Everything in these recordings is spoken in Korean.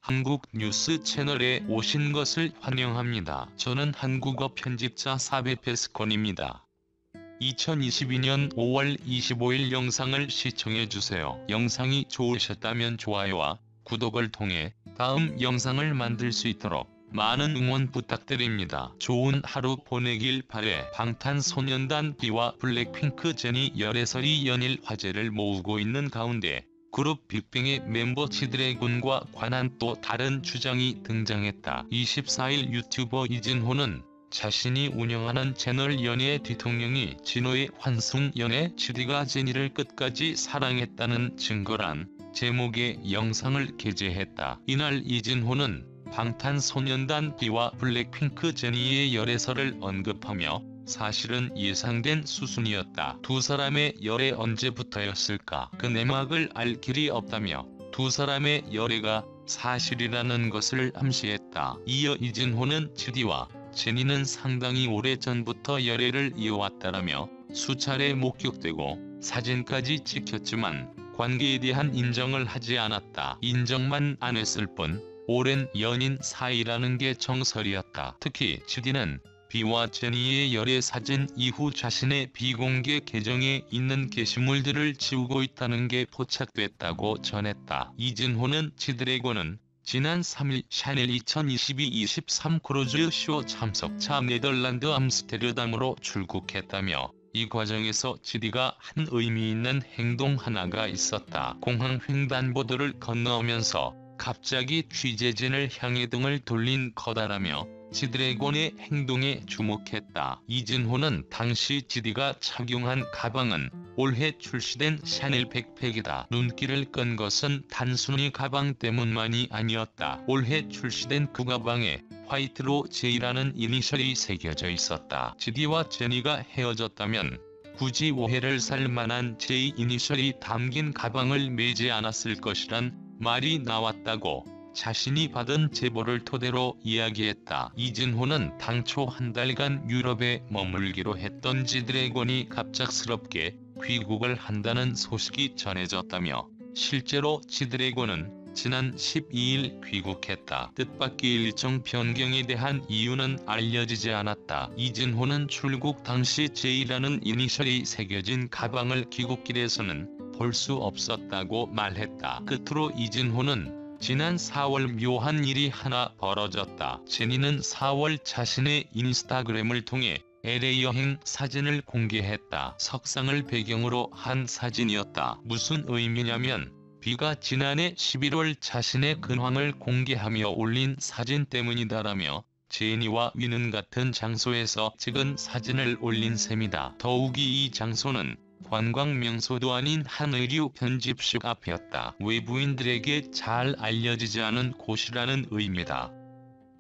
한국 뉴스 채널에 오신 것을 환영합니다. 저는 한국어 편집자 사베페스콘입니다. 2022년 5월 25일 영상을 시청해주세요. 영상이 좋으셨다면 좋아요와 구독을 통해 다음 영상을 만들 수 있도록 많은 응원 부탁드립니다. 좋은 하루 보내길 바래. 방탄소년단 B와 블랙핑크 제니 열애설이 연일 화제를 모으고 있는 가운데 그룹 빅뱅의 멤버 지드래곤과 관한 또 다른 주장이 등장했다. 24일 유튜버 이진호는 자신이 운영하는 채널 연예 뒤통령이 진호의 환승 연애 지디가 제니를 끝까지 사랑했다는 증거란 제목의 영상을 게재했다. 이날 이진호는 방탄소년단 B와 블랙핑크 제니의 열애설을 언급하며 사실은 예상된 수순이었다. 두 사람의 열애 언제부터였을까? 그 내막을 알 길이 없다며 두 사람의 열애가 사실이라는 것을 암시했다. 이어 이진호는 지디와 제니는 상당히 오래전부터 열애를 이어왔다라며 수차례 목격되고 사진까지 찍혔지만 관계에 대한 인정을 하지 않았다. 인정만 안 했을 뿐 오랜 연인 사이라는 게 정설이었다. 특히 지디는 B와 제니의 열애 사진 이후 자신의 비공개 계정에 있는 게시물들을 지우고 있다는 게 포착됐다고 전했다. 이진호는 지드래곤은 지난 3일 샤넬 2022-23 크루즈 쇼 참석차 네덜란드 암스테르담으로 출국했다며 이 과정에서 지디가 한 의미 있는 행동 하나가 있었다. 공항 횡단보도를 건너오면서 갑자기 취재진을 향해 등을 돌린 거다라며 지드래곤의 행동에 주목했다. 이진호는 당시 지디가 착용한 가방은 올해 출시된 샤넬 백팩이다. 눈길을 끈 것은 단순히 가방 때문만이 아니었다. 올해 출시된 그 가방에 화이트로 J라는 이니셜이 새겨져 있었다. 지디와 제니가 헤어졌다면 굳이 오해를 살 만한 J 이니셜이 담긴 가방을 매지 않았을 것이란 말이 나왔다고 자신이 받은 제보를 토대로 이야기했다. 이진호는 당초 한 달간 유럽에 머물기로 했던 지드래곤이 갑작스럽게 귀국을 한다는 소식이 전해졌다며 실제로 지드래곤은 지난 12일 귀국했다. 뜻밖의 일정 변경에 대한 이유는 알려지지 않았다. 이진호는 출국 당시 J라는 이니셜이 새겨진 가방을 귀국길에서는 볼 수 없었다고 말했다. 끝으로 이진호는 지난 4월 묘한 일이 하나 벌어졌다. 제니는 4월 자신의 인스타그램을 통해 LA 여행 사진을 공개했다. 석상을 배경으로 한 사진이었다. 무슨 의미냐면 B가 지난해 11월 자신의 근황을 공개하며 올린 사진 때문이다라며 제니와 위는 같은 장소에서 찍은 사진을 올린 셈이다. 더욱이 이 장소는 관광 명소도 아닌 한 의류 편집실 앞이었다. 외부인들에게 잘 알려지지 않은 곳이라는 의미다.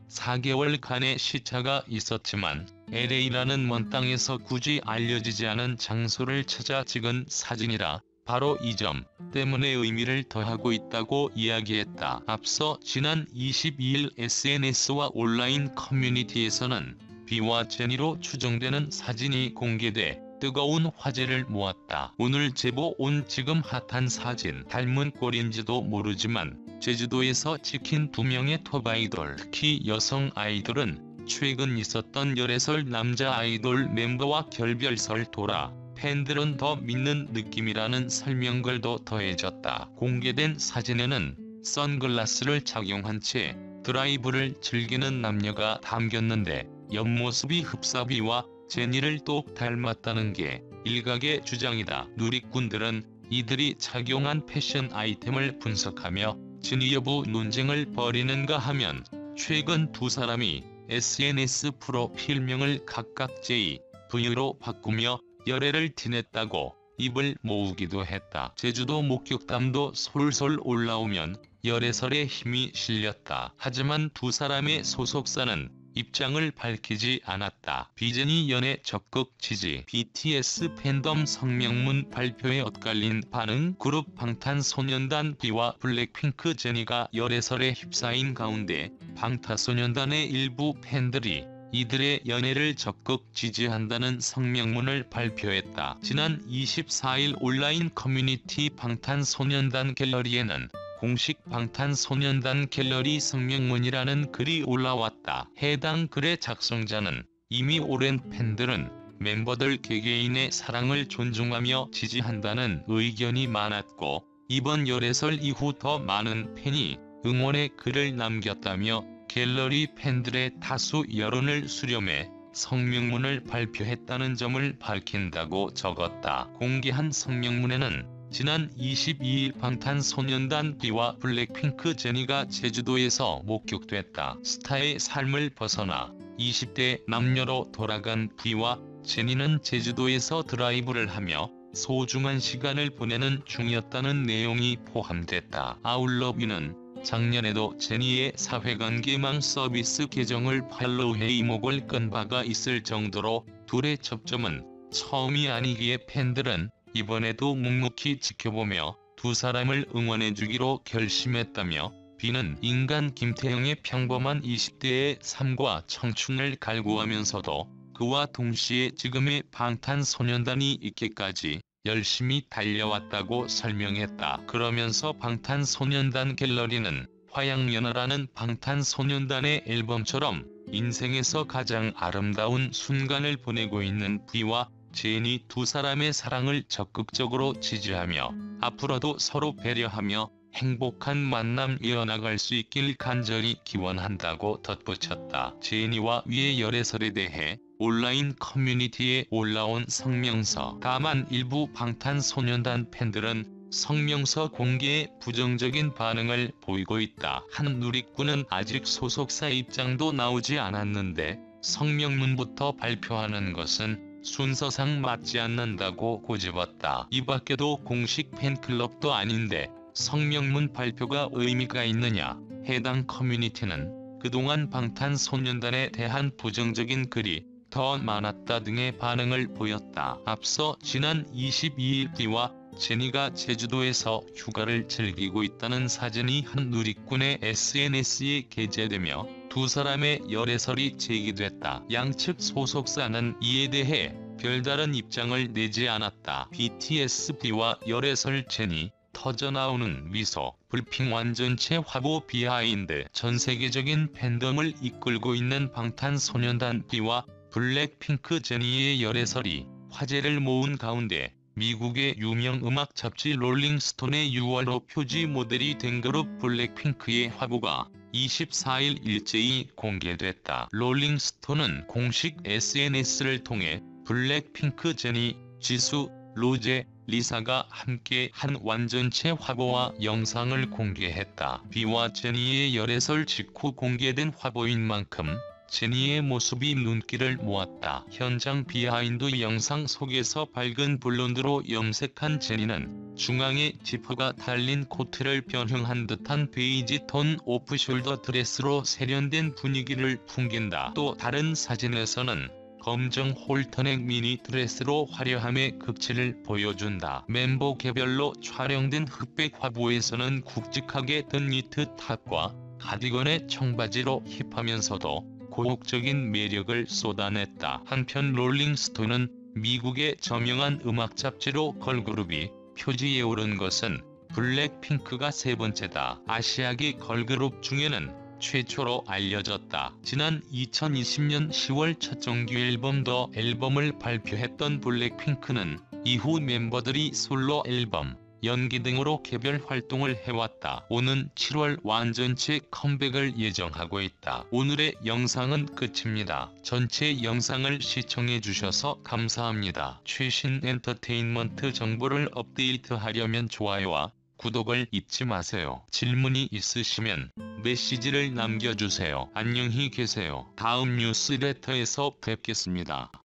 4개월간의 시차가 있었지만 LA라는 먼 땅에서 굳이 알려지지 않은 장소를 찾아 찍은 사진이라 바로 이 점 때문에 의미를 더하고 있다고 이야기했다. 앞서 지난 22일 SNS와 온라인 커뮤니티에서는 B와 제니로 추정되는 사진이 공개돼 뜨거운 화제를 모았다. 오늘 제보 온 지금 핫한 사진. 닮은 꼴인지도 모르지만 제주도에서 찍힌 두 명의 톱 아이돌. 특히 여성 아이돌은 최근 있었던 열애설 남자 아이돌 멤버와 결별설 돌아 팬들은 더 믿는 느낌이라는 설명글도 더해졌다. 공개된 사진에는 선글라스를 착용한 채 드라이브를 즐기는 남녀가 담겼는데 옆모습이 흡사비와 제니를 똑 닮았다는 게 일각의 주장이다. 누리꾼들은 이들이 착용한 패션 아이템을 분석하며 진위 여부 논쟁을 벌이는가 하면 최근 두 사람이 SNS 프로필명을 각각 J, V로 바꾸며 열애를 티냈다고 입을 모으기도 했다. 제주도 목격담도 솔솔 올라오면 열애설에 힘이 실렸다. 하지만 두 사람의 소속사는 입장을 밝히지 않았다. 비제니 연애 적극 지지. BTS 팬덤 성명문 발표에 엇갈린 반응. 그룹 방탄소년단 B와 블랙핑크 제니가 열애설에 휩싸인 가운데 방탄소년단의 일부 팬들이 이들의 연애를 적극 지지한다는 성명문을 발표했다. 지난 24일 온라인 커뮤니티 방탄소년단 갤러리에는 공식 방탄소년단 갤러리 성명문이라는 글이 올라왔다. 해당 글의 작성자는 이미 오랜 팬들은 멤버들 개개인의 사랑을 존중하며 지지한다는 의견이 많았고, 이번 열애설 이후 더 많은 팬이 응원의 글을 남겼다며 갤러리 팬들의 다수 여론을 수렴해 성명문을 발표했다는 점을 밝힌다고 적었다. 공개한 성명문에는 지난 22일 방탄소년단 B와 블랙핑크 제니가 제주도에서 목격됐다. 스타의 삶을 벗어나 20대 남녀로 돌아간 B와 제니는 제주도에서 드라이브를 하며 소중한 시간을 보내는 중이었다는 내용이 포함됐다. 아울러 B는 작년에도 제니의 사회관계망 서비스 계정을 팔로우해 이목을 끈 바가 있을 정도로 둘의 접점은 처음이 아니기에 팬들은 이번에도 묵묵히 지켜보며 두 사람을 응원해주기로 결심했다며, B는 인간 김태형의 평범한 20대의 삶과 청춘을 갈구하면서도 그와 동시에 지금의 방탄소년단이 있기까지 열심히 달려왔다고 설명했다. 그러면서 방탄소년단 갤러리는 화양연화라는 방탄소년단의 앨범처럼 인생에서 가장 아름다운 순간을 보내고 있는 B와 제니 두 사람의 사랑을 적극적으로 지지하며 앞으로도 서로 배려하며 행복한 만남 이어나갈 수 있길 간절히 기원한다고 덧붙였다. 제니와 위의 열애설에 대해 온라인 커뮤니티에 올라온 성명서. 다만 일부 방탄소년단 팬들은 성명서 공개에 부정적인 반응을 보이고 있다. 한 누리꾼은 아직 소속사 입장도 나오지 않았는데 성명문부터 발표하는 것은 순서상 맞지 않는다고 고집었다. 이 밖에도 공식 팬클럽도 아닌데 성명문 발표가 의미가 있느냐. 해당 커뮤니티는 그동안 방탄소년단에 대한 부정적인 글이 더 많았다 등의 반응을 보였다. 앞서 지난 22일 B와 제니가 제주도에서 휴가를 즐기고 있다는 사진이 한 누리꾼의 SNS에 게재되며 두 사람의 열애설이 제기됐다. 양측 소속사는 이에 대해 별다른 입장을 내지 않았다. BTS B와 열애설 제니, 터져나오는 미소, 불핑 완전체 화보 비하인드. 전세계적인 팬덤을 이끌고 있는 방탄소년단 B와 블랙핑크 제니의 열애설이 화제를 모은 가운데 미국의 유명 음악 잡지 롤링스톤의 6월호 표지 모델이 된 그룹 블랙핑크의 화보가 24일 일제히 공개됐다. 롤링스톤은 공식 SNS를 통해 블랙핑크 제니, 지수, 로제, 리사가 함께 한 완전체 화보와 영상을 공개했다. B와 제니의 열애설 직후 공개된 화보인 만큼 제니의 모습이 눈길을 모았다. 현장 비하인드 영상 속에서 밝은 블론드로 염색한 제니는 중앙에 지퍼가 달린 코트를 변형한 듯한 베이지 톤 오프숄더 드레스로 세련된 분위기를 풍긴다. 또 다른 사진에서는 검정 홀터넥 미니 드레스로 화려함의 극치를 보여준다. 멤버 개별로 촬영된 흑백 화보에서는 굵직하게 든 니트 탑과 가디건의 청바지로 힙하면서도 고혹적인 매력을 쏟아냈다. 한편 롤링스톤은 미국의 저명한 음악 잡지로 걸그룹이 표지에 오른 것은 블랙핑크가 세 번째다. 아시아계 걸그룹 중에는 최초로 알려졌다. 지난 2020년 10월 첫 정규 앨범 더 앨범을 발표했던 블랙핑크는 이후 멤버들이 솔로 앨범, 연기 등으로 개별 활동을 해왔다. 오는 7월 완전체 컴백을 예정하고 있다. 오늘의 영상은 끝입니다. 전체 영상을 시청해주셔서 감사합니다. 최신 엔터테인먼트 정보를 업데이트하려면 좋아요와 구독을 잊지 마세요. 질문이 있으시면 메시지를 남겨주세요. 안녕히 계세요. 다음 뉴스레터에서 뵙겠습니다.